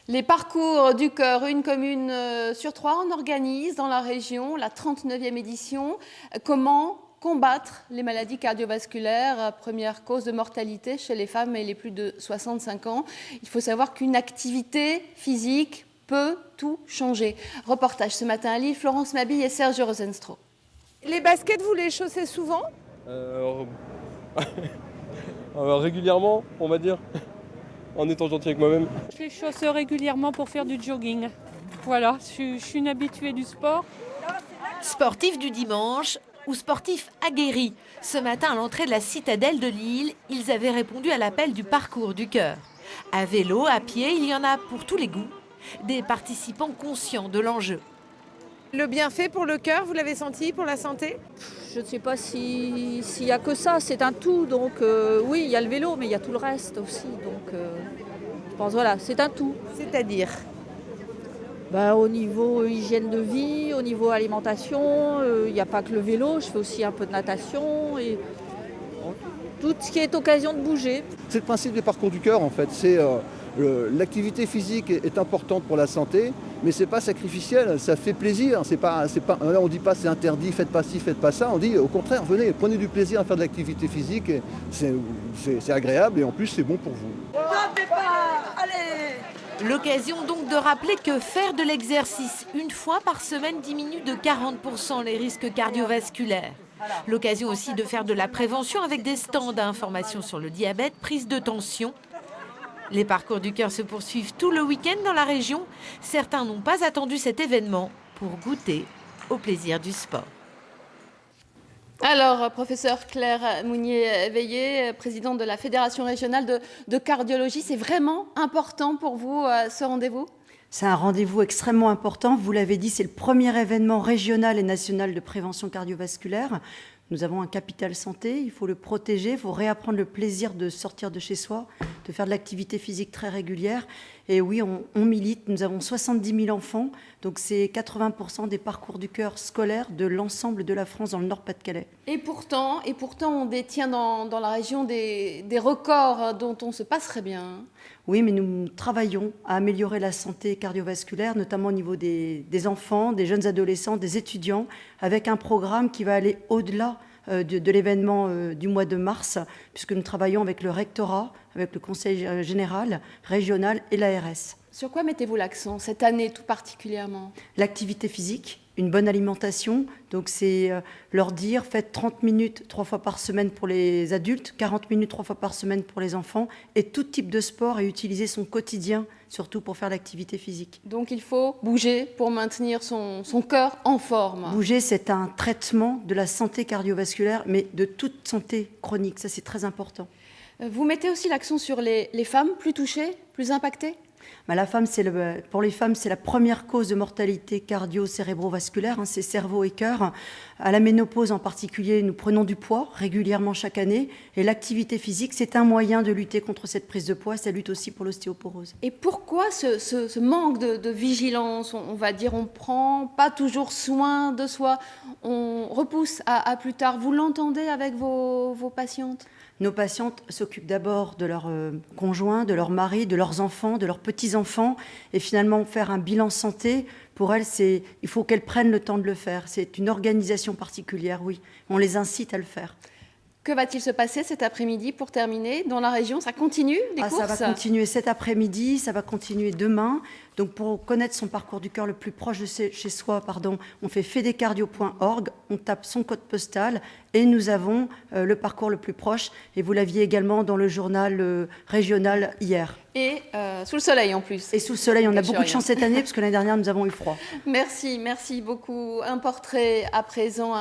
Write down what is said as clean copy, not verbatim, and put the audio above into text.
Les parcours du cœur, une commune sur trois en organise dans la région, la 39e édition. Comment combattre les maladies cardiovasculaires, première cause de mortalité chez les femmes et les plus de 65 ans. Il faut savoir qu'une activité physique peut tout changer. Reportage ce matin à Lille, Florence Mabille et Serge Rosenstro. Les baskets, vous les chaussez souvent ? Régulièrement, on va dire, en étant gentil avec moi-même. Je les chausse régulièrement pour faire du jogging. Voilà, je suis une habituée du sport. Sportif du dimanche ou sportifs aguerris. Ce matin, à l'entrée de la citadelle de Lille, ils avaient répondu à l'appel du parcours du cœur. À vélo, à pied, il y en a pour tous les goûts. Des participants conscients de l'enjeu. Le bienfait pour le cœur, vous l'avez senti pour la santé ? Je ne sais pas s'il y a que ça, c'est un tout. Donc oui, il y a le vélo, mais il y a tout le reste aussi. Donc je pense voilà, c'est un tout. C'est-à-dire ? Au niveau hygiène de vie, au niveau alimentation, il n'y a pas que le vélo, je fais aussi un peu de natation et tout ce qui est occasion de bouger. C'est le principe des parcours du cœur en fait. L'activité physique est importante pour la santé, mais c'est pas sacrificiel, ça fait plaisir. Là on dit pas c'est interdit, faites pas ci, faites pas ça. On dit au contraire, venez, prenez du plaisir à faire de l'activité physique. C'est agréable et en plus c'est bon pour vous. L'occasion donc de rappeler que faire de l'exercice une fois par semaine diminue de 40% les risques cardiovasculaires. L'occasion aussi de faire de la prévention avec des stands d'information sur le diabète, prise de tension. Les parcours du cœur se poursuivent tout le week-end dans la région. Certains n'ont pas attendu cet événement pour goûter au plaisir du sport. Alors, professeur Claire Mounier-Veillé, présidente de la Fédération régionale de cardiologie, c'est vraiment important pour vous ce rendez-vous ? C'est un rendez-vous extrêmement important. Vous l'avez dit, c'est le premier événement régional et national de prévention cardiovasculaire. Nous avons un capital santé, il faut le protéger, il faut réapprendre le plaisir de sortir de chez soi, de faire de l'activité physique très régulière. Et oui, on milite, nous avons 70 000 enfants, donc c'est 80% des parcours du cœur scolaires de l'ensemble de la France dans le Nord-Pas-de-Calais. Et pourtant, on détient dans la région des records dont on se passerait bien. Oui, mais nous travaillons à améliorer la santé cardiovasculaire, notamment au niveau des enfants, des jeunes adolescents, des étudiants, avec un programme qui va aller au-delà de l'événement du mois de mars, puisque nous travaillons avec le rectorat, avec le conseil général, régional et l'ARS. Sur quoi mettez-vous l'accent cette année tout particulièrement ? L'activité physique, une bonne alimentation, donc c'est leur dire faites 30 minutes 3 fois par semaine pour les adultes, 40 minutes 3 fois par semaine pour les enfants, et tout type de sport et utiliser son quotidien, surtout pour faire l'activité physique. Donc il faut bouger pour maintenir son cœur en forme. Bouger, c'est un traitement de la santé cardiovasculaire, mais de toute santé chronique, ça c'est très important. Vous mettez aussi l'accent sur les femmes plus touchées, plus impactées ? Pour les femmes, c'est la première cause de mortalité cardio-cérébrovasculaire, c'est cerveau et cœur. À la ménopause en particulier, nous prenons du poids régulièrement chaque année. Et l'activité physique, c'est un moyen de lutter contre cette prise de poids. Ça lutte aussi pour l'ostéoporose. Et pourquoi ce manque de vigilance ? On va dire on ne prend pas toujours soin de soi. On repousse à plus tard. Vous l'entendez avec vos patientes ? Nos patientes s'occupent d'abord de leurs conjoints, de leurs maris, de leurs enfants, de leurs petits-enfants. Et finalement, faire un bilan santé, pour elles, il faut qu'elles prennent le temps de le faire. C'est une organisation particulière, oui. On les incite à le faire. Que va-t-il se passer cet après-midi pour terminer dans la région ? Ça continue, les courses ? Ça va continuer cet après-midi, ça va continuer demain. Donc pour connaître son parcours du cœur le plus proche de chez soi, on fait fedecardio.org, on tape son code postal et nous avons le parcours le plus proche. Et vous l'aviez également dans le journal régional hier. Et sous le soleil en plus. Et sous le soleil, on a beaucoup de chance cette année parce que l'année dernière, nous avons eu froid. Merci beaucoup. Un portrait à présent,